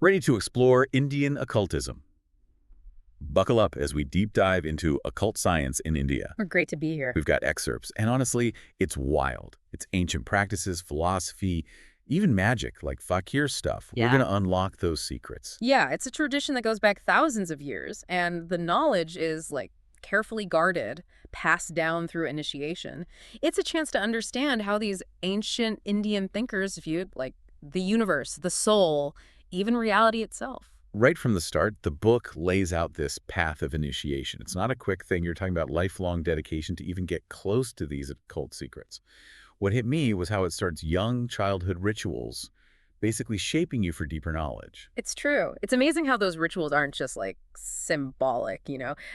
Ready to explore Indian occultism? Buckle up as we deep dive into occult science in India. We're great to be here. We've got excerpts, and honestly, it's wild. It's ancient practices, philosophy, even magic, like fakir stuff. We're Yeah. going to unlock those secrets. Yeah, it's a tradition that goes back thousands of years, and the knowledge is carefully guarded, passed down through initiation. It's a chance to understand how these ancient Indian thinkers viewed the universe, the soul, even reality itself. Right from the start, the book lays out this path of initiation. It's not a quick thing. You're talking about lifelong dedication to even get close to these occult secrets. What hit me was how it starts young childhood rituals, basically shaping you for deeper knowledge. It's true. It's amazing how those rituals aren't just symbolic,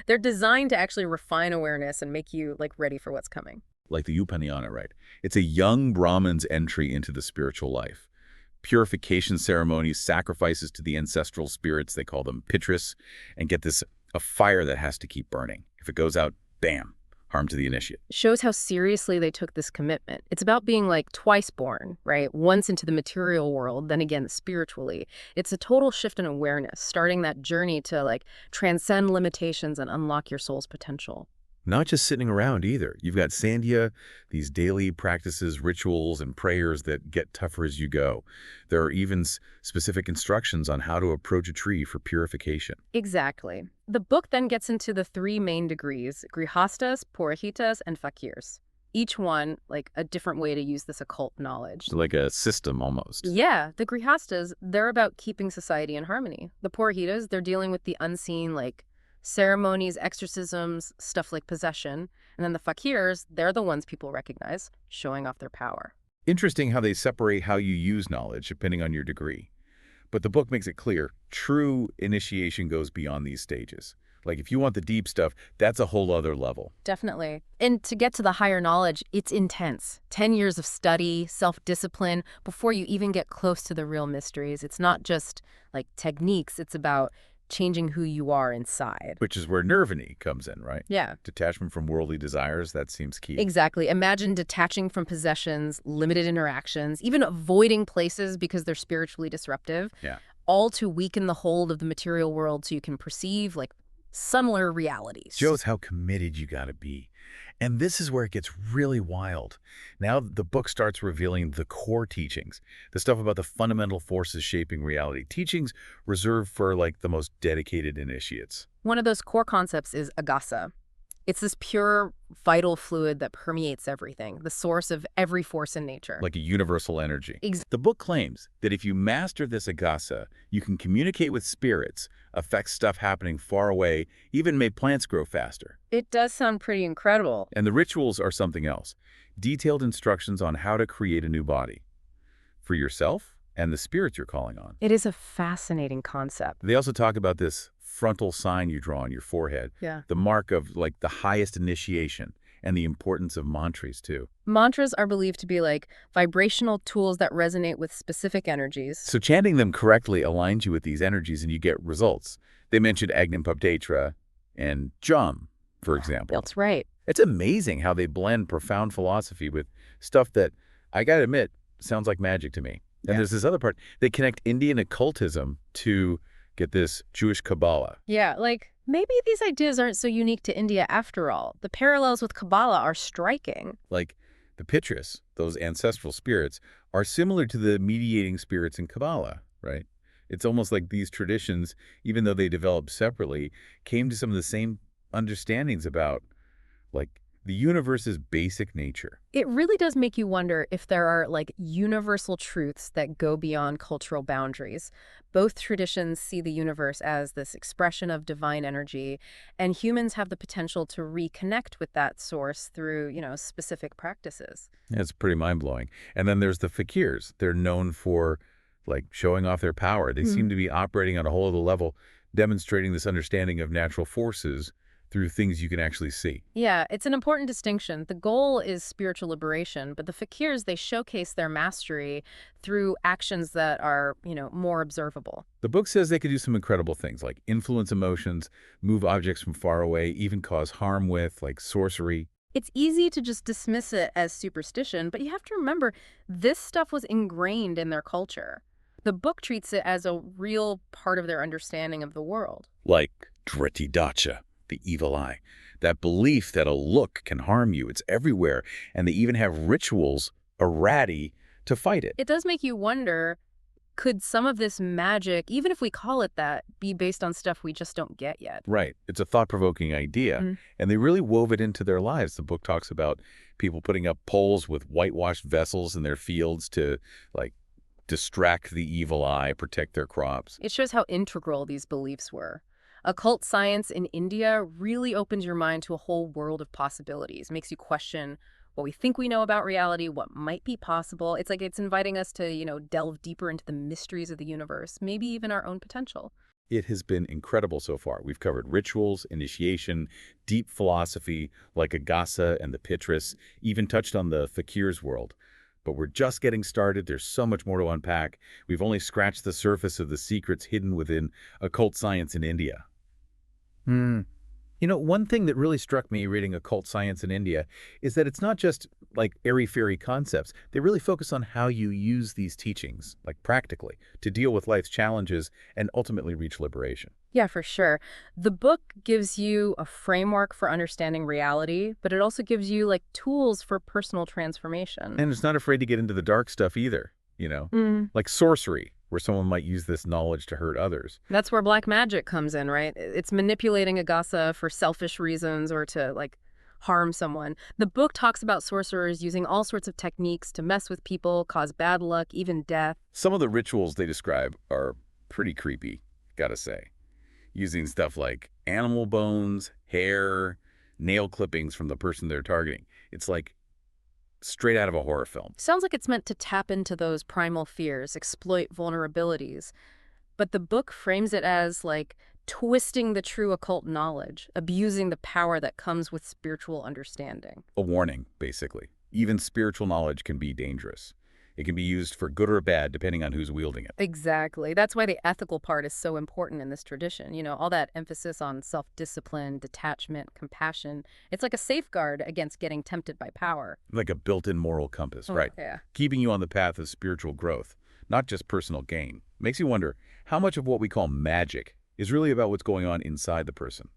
They're designed to actually refine awareness and make you ready for what's coming. Like the Upanayana, right? It's a young Brahmin's entry into the spiritual life. Purification ceremonies, sacrifices to the ancestral spirits, they call them pitris, and get this a fire that has to keep burning. If it goes out, bam, harm to the initiate. Shows how seriously they took this commitment. It's about being twice born, right? Once into the material world, then again spiritually. It's a total shift in awareness, starting that journey to transcend limitations and unlock your soul's potential. Not just sitting around either. You've got Sandhya, these daily practices, rituals, and prayers that get tougher as you go. There are even specific instructions on how to approach a tree for purification. Exactly. The book then gets into the three main degrees: grihastas, purahitas, and fakirs. Each one, a different way to use this occult knowledge. Like a system almost. Yeah, the grihastas, they're about keeping society in harmony. The purahitas, they're dealing with the unseen, ceremonies, exorcisms, stuff like possession. And then the fakirs, they're the ones people recognize, showing off their power. Interesting how they separate how you use knowledge depending on your degree. But the book makes it clear, true initiation goes beyond these stages. Like if you want the deep stuff, that's a whole other level. Definitely. And to get to the higher knowledge, it's intense. 10 years of study, self-discipline, before you even get close to the real mysteries. It's not just techniques, it's about changing who you are inside. Which is where nirvana comes in, right? Yeah. Detachment from worldly desires, that seems key. Exactly. Imagine detaching from possessions, limited interactions, even avoiding places because they're spiritually disruptive. Yeah. All to weaken the hold of the material world so you can perceive similar realities. Shows how committed you got to be. And this is where it gets really wild. Now the book starts revealing the core teachings, the stuff about the fundamental forces shaping reality. Teachings reserved for the most dedicated initiates. One of those core concepts is agasa. It's this pure, vital fluid that permeates everything, the source of every force in nature. Like a universal energy. The book claims that if you master this agasa, you can communicate with spirits, affect stuff happening far away, even make plants grow faster. It does sound pretty incredible. And the rituals are something else. Detailed instructions on how to create a new body. For yourself and the spirits you're calling on. It is a fascinating concept. They also talk about this frontal sign you draw on your forehead. Yeah. The mark of the highest initiation, and the importance of mantras too. Mantras are believed to be vibrational tools that resonate with specific energies. So chanting them correctly aligns you with these energies and you get results. They mentioned Agnim Pabdatra and Jum, for example. That's right. It's amazing how they blend profound philosophy with stuff that, I gotta admit, sounds like magic to me. And there's this other part. They connect Indian occultism to, get this, Jewish Kabbalah. Yeah, maybe these ideas aren't so unique to India after all. The parallels with Kabbalah are striking. Like the Pitris, those ancestral spirits, are similar to the mediating spirits in Kabbalah, right? It's almost like these traditions, even though they developed separately, came to some of the same understandings about, the universe's basic nature. It really does make you wonder if there are universal truths that go beyond cultural boundaries. Both traditions see the universe as this expression of divine energy, and humans have the potential to reconnect with that source through, specific practices. Yeah, it's pretty mind-blowing. And then there's the fakirs. They're known for showing off their power. They seem to be operating on a whole other level, demonstrating this understanding of natural forces through things you can actually see. Yeah, it's an important distinction. The goal is spiritual liberation, but the fakirs, they showcase their mastery through actions that are, more observable. The book says they could do some incredible things, like influence emotions, move objects from far away, even cause harm with, sorcery. It's easy to just dismiss it as superstition, but you have to remember this stuff was ingrained in their culture. The book treats it as a real part of their understanding of the world. Like Dacha, the evil eye. That belief that a look can harm you, it's everywhere, and they even have rituals, errati, to fight it. It does make you wonder, could some of this magic, even if we call it that, be based on stuff we just don't get yet? Right. It's a thought-provoking idea, and they really wove it into their lives. The book talks about people putting up poles with whitewashed vessels in their fields to, like, distract the evil eye, protect their crops. It shows how integral these beliefs were. Occult science in India really opens your mind to a whole world of possibilities, makes you question what we think we know about reality, what might be possible. It's like it's inviting us to, delve deeper into the mysteries of the universe, maybe even our own potential. It has been incredible so far. We've covered rituals, initiation, deep philosophy like Agasa and the Pitris, even touched on the fakir's world. But we're just getting started. There's so much more to unpack. We've only scratched the surface of the secrets hidden within occult science in India. Hmm. One thing that really struck me reading occult science in India is that it's not just like airy-fairy concepts. They really focus on how you use these teachings, like practically, to deal with life's challenges and ultimately reach liberation. Yeah, for sure. The book gives you a framework for understanding reality, but it also gives you tools for personal transformation. And it's not afraid to get into the dark stuff either, Mm. like sorcery, where someone might use this knowledge to hurt others. That's where black magic comes in, right? It's manipulating Agasa for selfish reasons or to harm someone. The book talks about sorcerers using all sorts of techniques to mess with people, cause bad luck, even death. Some of the rituals they describe are pretty creepy, gotta say. Using stuff like animal bones, hair, nail clippings from the person they're targeting. It's like straight out of a horror film. Sounds like it's meant to tap into those primal fears, exploit vulnerabilities. But the book frames it as twisting the true occult knowledge, abusing the power that comes with spiritual understanding. A warning, basically. Even spiritual knowledge can be dangerous. It can be used for good or bad, depending on who's wielding it. Exactly. That's why the ethical part is so important in this tradition. All that emphasis on self-discipline, detachment, compassion. It's like a safeguard against getting tempted by power. Like a built-in moral compass, Oh, right? yeah. Keeping you on the path of spiritual growth, not just personal gain. Makes you wonder, how much of what we call magic is really about what's going on inside the person?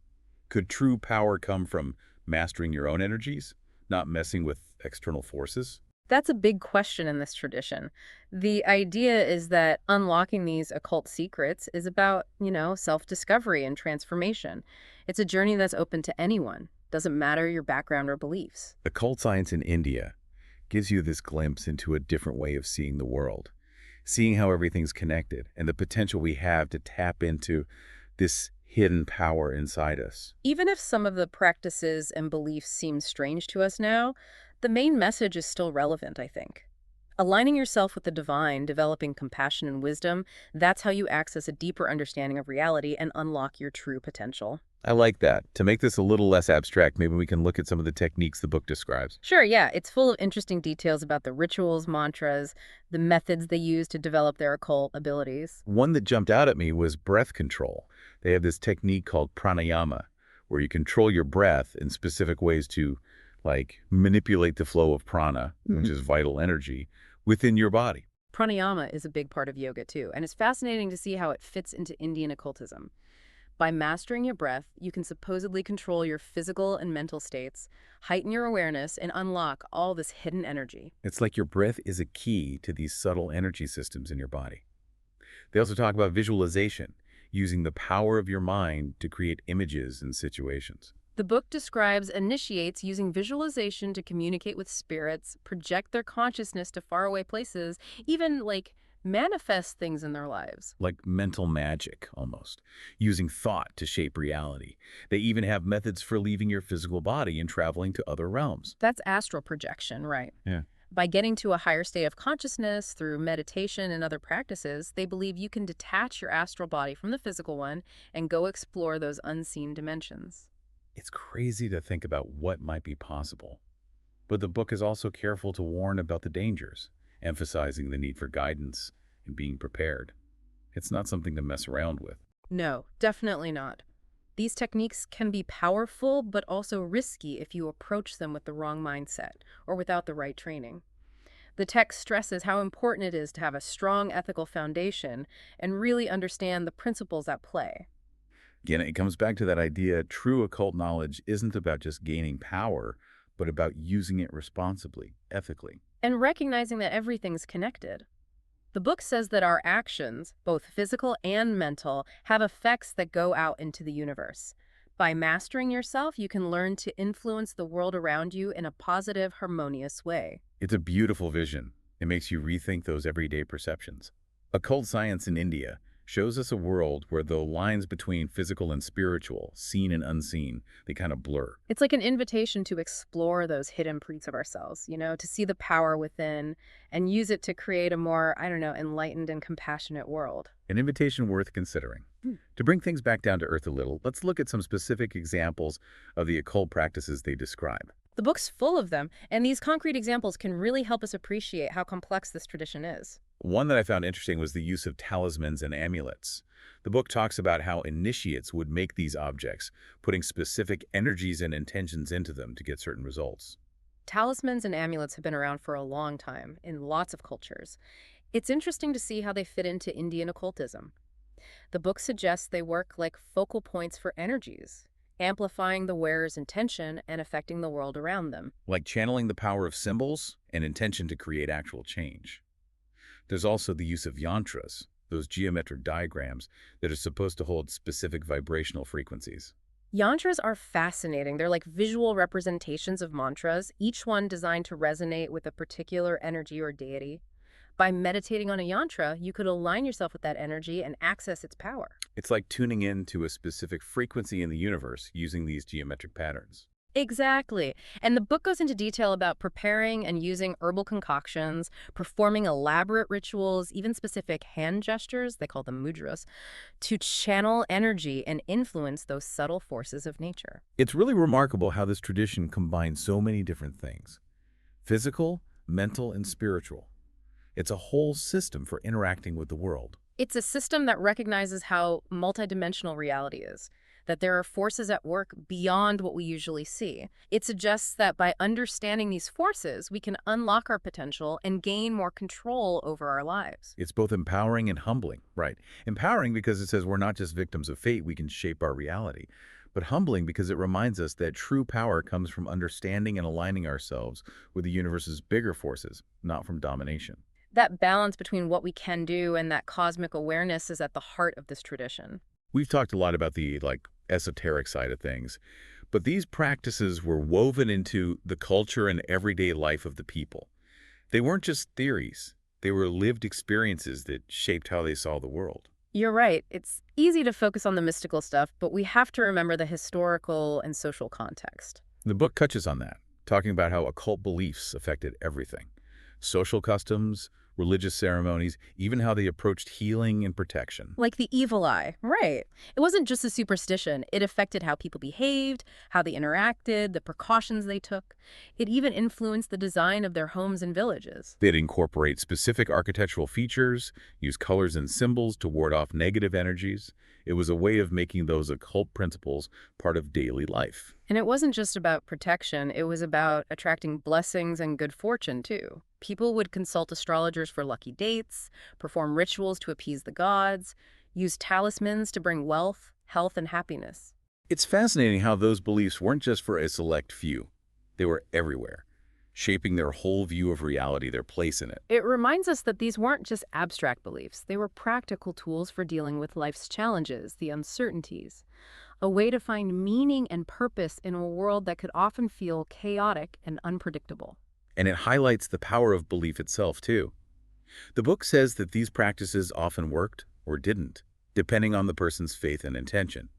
Could true power come from mastering your own energies, not messing with external forces? That's a big question in this tradition. The idea is that unlocking these occult secrets is about, self-discovery and transformation. It's a journey that's open to anyone. Doesn't matter your background or beliefs. Occult science in India gives you this glimpse into a different way of seeing the world, seeing how everything's connected and the potential we have to tap into this hidden power inside us. Even if some of the practices and beliefs seem strange to us now, the main message is still relevant, I think. Aligning yourself with the divine, developing compassion and wisdom, that's how you access a deeper understanding of reality and unlock your true potential. I like that. To make this a little less abstract, maybe we can look at some of the techniques the book describes. Sure, yeah, it's full of interesting details about the rituals, mantras, the methods they use to develop their occult abilities. One that jumped out at me was breath control. They have this technique called pranayama, where you control your breath in specific ways to, like, manipulate the flow of prana, which is vital energy, within your body. Pranayama is a big part of yoga too, and it's fascinating to see how it fits into Indian occultism. By mastering your breath, you can supposedly control your physical and mental states, heighten your awareness, and unlock all this hidden energy. It's like your breath is a key to these subtle energy systems in your body. They also talk about visualization, using the power of your mind to create images and situations. The book describes initiates using visualization to communicate with spirits, project their consciousness to faraway places, even manifest things in their lives. Like mental magic, almost, using thought to shape reality. They even have methods for leaving your physical body and traveling to other realms. That's astral projection, right? Yeah. By getting to a higher state of consciousness through meditation and other practices, they believe you can detach your astral body from the physical one and go explore those unseen dimensions. It's crazy to think about what might be possible. But the book is also careful to warn about the dangers, emphasizing the need for guidance and being prepared. It's not something to mess around with. No, definitely not. These techniques can be powerful, but also risky if you approach them with the wrong mindset or without the right training. The text stresses how important it is to have a strong ethical foundation and really understand the principles at play. Again, it comes back to that idea true occult knowledge isn't about just gaining power, but about using it responsibly, ethically. And recognizing that everything's connected. The book says that our actions, both physical and mental, have effects that go out into the universe. By mastering yourself, you can learn to influence the world around you in a positive, harmonious way. It's a beautiful vision. It makes you rethink those everyday perceptions. Occult science in India shows us a world where the lines between physical and spiritual, seen and unseen, they kind of blur. It's like an invitation to explore those hidden parts of ourselves, to see the power within and use it to create a more, I don't know, enlightened and compassionate world. An invitation worth considering. To bring things back down to earth a little, let's look at some specific examples of the occult practices they describe. The book's full of them, and these concrete examples can really help us appreciate how complex this tradition is. One that I found interesting was the use of talismans and amulets. The book talks about how initiates would make these objects, putting specific energies and intentions into them to get certain results. Talismans and amulets have been around for a long time in lots of cultures. It's interesting to see how they fit into Indian occultism. The book suggests they work like focal points for energies, amplifying the wearer's intention and affecting the world around them. Like channeling the power of symbols and intention to create actual change. There's also the use of yantras, those geometric diagrams that are supposed to hold specific vibrational frequencies. Yantras are fascinating. They're like visual representations of mantras, each one designed to resonate with a particular energy or deity. By meditating on a yantra, you could align yourself with that energy and access its power. It's like tuning in to a specific frequency in the universe using these geometric patterns. Exactly. And the book goes into detail about preparing and using herbal concoctions, performing elaborate rituals, even specific hand gestures, they call them mudras, to channel energy and influence those subtle forces of nature. It's really remarkable how this tradition combines so many different things. Physical, mental, and spiritual. It's a whole system for interacting with the world. It's a system that recognizes how multidimensional reality is, that there are forces at work beyond what we usually see. It suggests that by understanding these forces, we can unlock our potential and gain more control over our lives. It's both empowering and humbling, right? Empowering because it says we're not just victims of fate, we can shape our reality. But humbling because it reminds us that true power comes from understanding and aligning ourselves with the universe's bigger forces, not from domination. That balance between what we can do and that cosmic awareness is at the heart of this tradition. We've talked a lot about the esoteric side of things, but these practices were woven into the culture and everyday life of the people. They weren't just theories. They were lived experiences that shaped how they saw the world. You're right. It's easy to focus on the mystical stuff, but we have to remember the historical and social context. The book touches on that, talking about how occult beliefs affected everything. Social customs, religious ceremonies, even how they approached healing and protection. Like the evil eye, right. It wasn't just a superstition. It affected how people behaved, how they interacted, the precautions they took. It even influenced the design of their homes and villages. They'd incorporate specific architectural features, use colors and symbols to ward off negative energies. It was a way of making those occult principles part of daily life. And it wasn't just about protection, it was about attracting blessings and good fortune, too. People would consult astrologers for lucky dates, perform rituals to appease the gods, use talismans to bring wealth, health, and happiness. It's fascinating how those beliefs weren't just for a select few. They were everywhere, shaping their whole view of reality, their place in it. It reminds us that these weren't just abstract beliefs. They were practical tools for dealing with life's challenges, the uncertainties. A way to find meaning and purpose in a world that could often feel chaotic and unpredictable. And it highlights the power of belief itself, too. The book says that these practices often worked or didn't, depending on the person's faith and intention.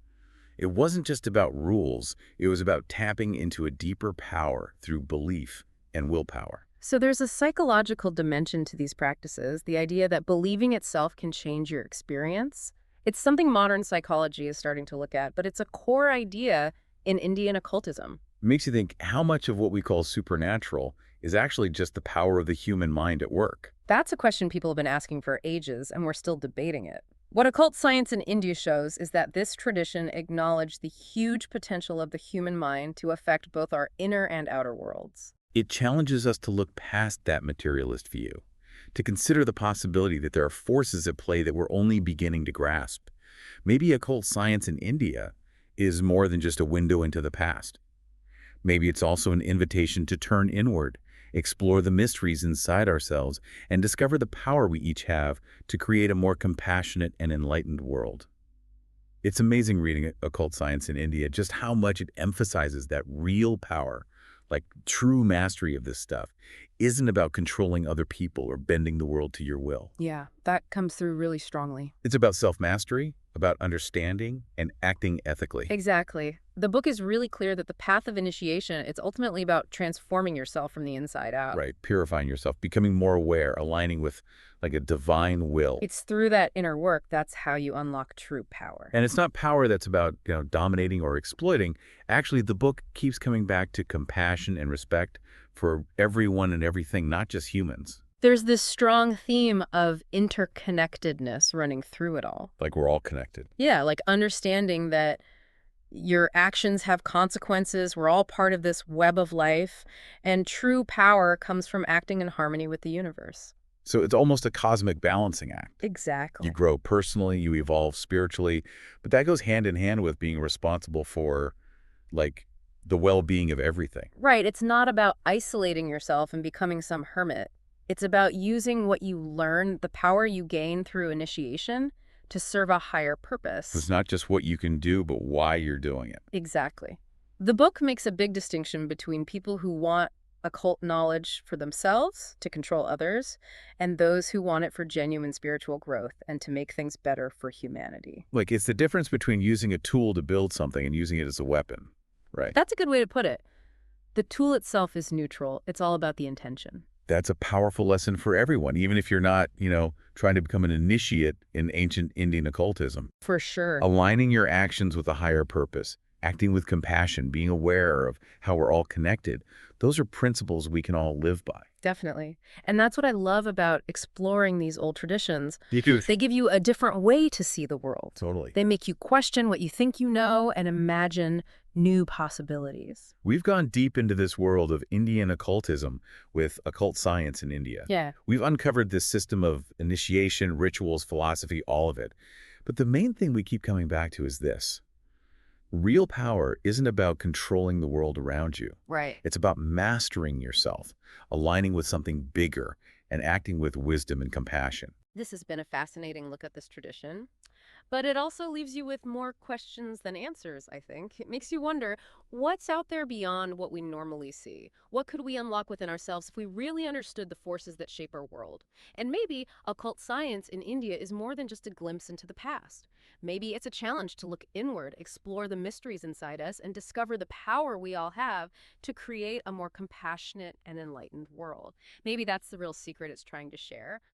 It wasn't just about rules, it was about tapping into a deeper power through belief and willpower. So there's a psychological dimension to these practices, the idea that believing itself can change your experience. It's something modern psychology is starting to look at, but it's a core idea in Indian occultism. It makes you think how much of what we call supernatural is actually just the power of the human mind at work. That's a question people have been asking for ages, and we're still debating it. What occult science in India shows is that this tradition acknowledged the huge potential of the human mind to affect both our inner and outer worlds. It challenges us to look past that materialist view, to consider the possibility that there are forces at play that we're only beginning to grasp. Maybe occult science in India is more than just a window into the past. Maybe it's also an invitation to turn inward, explore the mysteries inside ourselves, and discover the power we each have to create a more compassionate and enlightened world. It's amazing reading occult science in India, just how much it emphasizes that real power, like true mastery of this stuff, isn't about controlling other people or bending the world to your will. Yeah, that comes through really strongly. It's about self-mastery, about understanding, and acting ethically. Exactly. The book is really clear that the path of initiation, it's ultimately about transforming yourself from the inside out. Right, purifying yourself, becoming more aware, aligning with like a divine will. It's through that inner work that's how you unlock true power. And it's not power that's about, dominating or exploiting. Actually, the book keeps coming back to compassion and respect for everyone and everything, not just humans. There's this strong theme of interconnectedness running through it all. Like we're all connected. Yeah, like understanding that your actions have consequences. We're all part of this web of life. And true power comes from acting in harmony with the universe. So it's almost a cosmic balancing act. You Exactly. grow personally, you evolve spiritually, but that goes hand in hand with being responsible for, like, the well-being of everything. Right. It's not about isolating yourself and becoming some hermit. It's about using what you learn, the power you gain through initiation, to serve a higher It's purpose. not just what you can do, but why you're doing it. Exactly. The book makes a big distinction between people who want occult knowledge for themselves to control others and those who want it for genuine spiritual growth and to make things better for humanity. Like, it's the difference between using a tool to build something and using it as a weapon, right? That's a good way to put it. The tool itself is neutral. It's all about the intention. That's a powerful lesson for everyone, even if you're not, trying to become an initiate in ancient Indian occultism. For sure. Aligning your actions with a higher purpose, acting with compassion, being aware of how we're all connected, those are principles we can all live by. Definitely. And that's what I love about exploring these old traditions. You do. They give you a different way to see the world. Totally. They make you question what you think you know and imagine new possibilities. We've gone deep into this world of Indian occultism with occult science in India. Yeah. We've uncovered this system of initiation, rituals, philosophy, all of it. But the main thing we keep coming back to is this. Real power isn't about controlling the world around you. Right. It's about mastering yourself, aligning with something bigger, and acting with wisdom and compassion. This has been a fascinating look at this tradition, but it also leaves you with more questions than answers, I think. It makes you wonder, what's out there beyond what we normally see? What could we unlock within ourselves if we really understood the forces that shape our world? And maybe occult science in India is more than just a glimpse into the past. Maybe it's a challenge to look inward, explore the mysteries inside us, and discover the power we all have to create a more compassionate and enlightened world. Maybe that's the real secret it's trying to share.